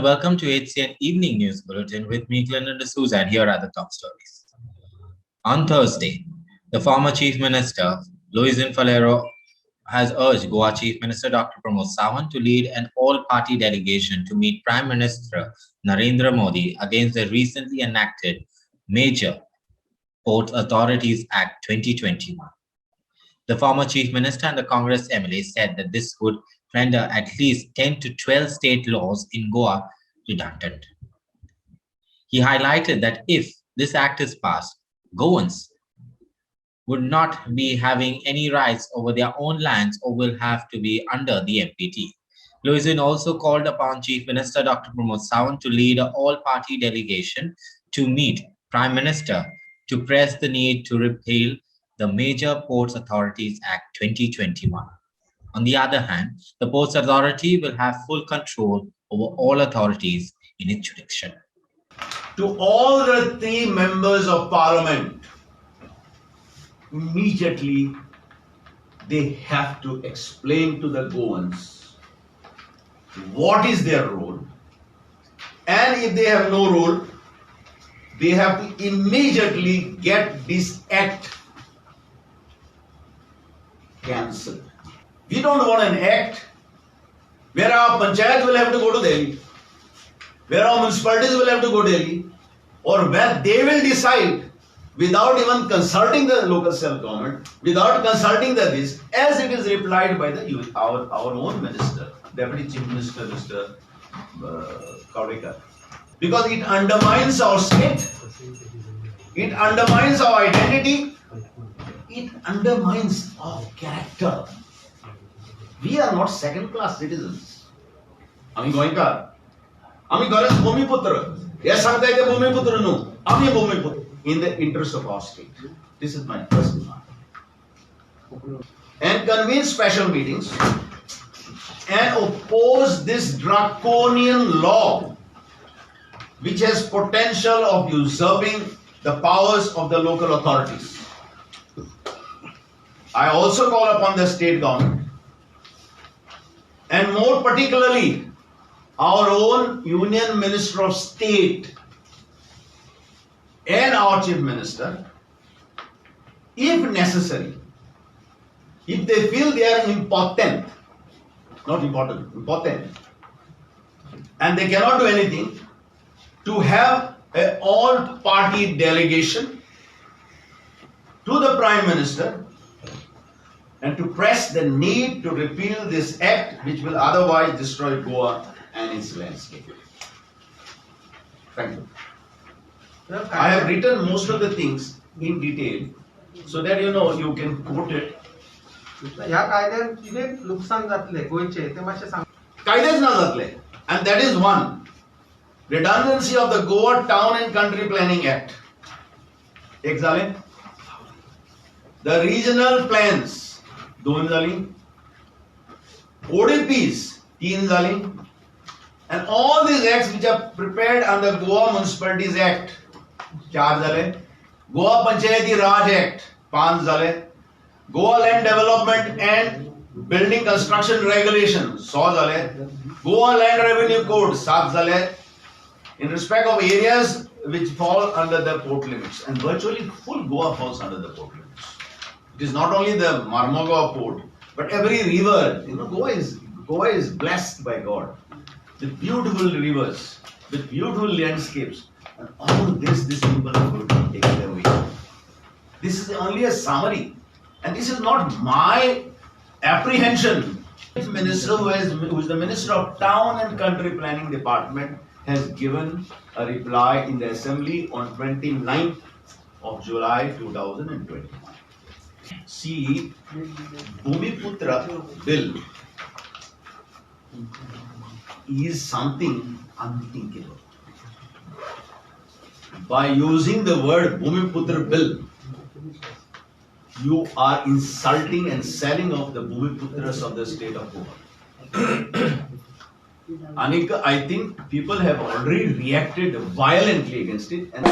and welcome to HCN Evening News Bulletin with me, Glenn D'Souza, and here are the top stories. On Thursday, the former Chief Minister Luizinho Faleiro has urged Goa Chief Minister Dr Pramod Sawant to lead an all-party delegation to meet Prime Minister Narendra Modi against the recently enacted Major Port Authorities Act 2021. The former Chief Minister and the Congress MLA said that this would render at least 10 to 12 state laws in Goa redundant. He highlighted that if this act is passed, Goans would not be having any rights over their own lands or will have to be under the MPT. Luizinho also called upon Chief Minister Dr Pramod Sawant to lead an all-party delegation to meet Prime Minister to press the need to repeal the Major Ports Authorities Act 2021. On the other hand, the Ports Authority will have full control over all authorities in its jurisdiction. To all the three members of Parliament, immediately they have to explain to the Goans what is their role, and if they have no role, they have to immediately get this act cancelled. We don't want an act where our panchayat will have to go to Delhi, where our municipalities will have to go to Delhi, or where they will decide without even consulting the local self-government, without consulting the this, as it is replied by the our own minister, Deputy Chief Minister Mr. Kavdekar. Because it undermines our state, it undermines our identity, it undermines our character. We are not second-class citizens. Ami goinkar, ami garas bhumiputra. Yes, sangta hai bhumiputra no. Ami bhumiputra in the interest of our state. This is my first demand. And convene special meetings and oppose this draconian law, which has potential of usurping the powers of the local authorities. I also call upon the state government, and more particularly our own Union Minister of State and our Chief Minister, if necessary, if they feel they are impotent, not important, impotent, and they cannot do anything, to have an all-party delegation to the Prime Minister and to press the need to repeal this act, which will otherwise destroy Goa and its landscape. Thank you. I have written most of the things in detail so that you can quote it. या कायद्यान कितें लुकसाण जातले गोंयचे ते मातशें सांग. कायदेच ना जातले, and that is one. Redundancy of the Goa Town and Country Planning Act. एक जाले. The regional plans, दोन जाली. ODPs, तीन जाली. And all these acts which are prepared under Goa Municipalities Act, चार जाले. Goa Panchayati Raj Act, पांच जाले. Goa Land Development and Building Construction Regulation, 100 जाले. Goa Land Revenue Code, 7 जाले. In respect of areas which fall under the port limits, and virtually full Goa falls under the port limits. It is not only the Marmagaon port, but every river. Goa is blessed by God with beautiful rivers, with beautiful landscapes, and all this people are going to take it away. This is only a summary, and this is not my apprehension. The minister who is the Minister of Town and Country Planning Department has given a reply in the Assembly on 29th of July 2021. See, Bhumiputra Bill is something unthinkable. By using the word Bhumiputra Bill, you are insulting and selling off the Bhumiputras of the state of Goa. Anika, I think people have already reacted violently against it. And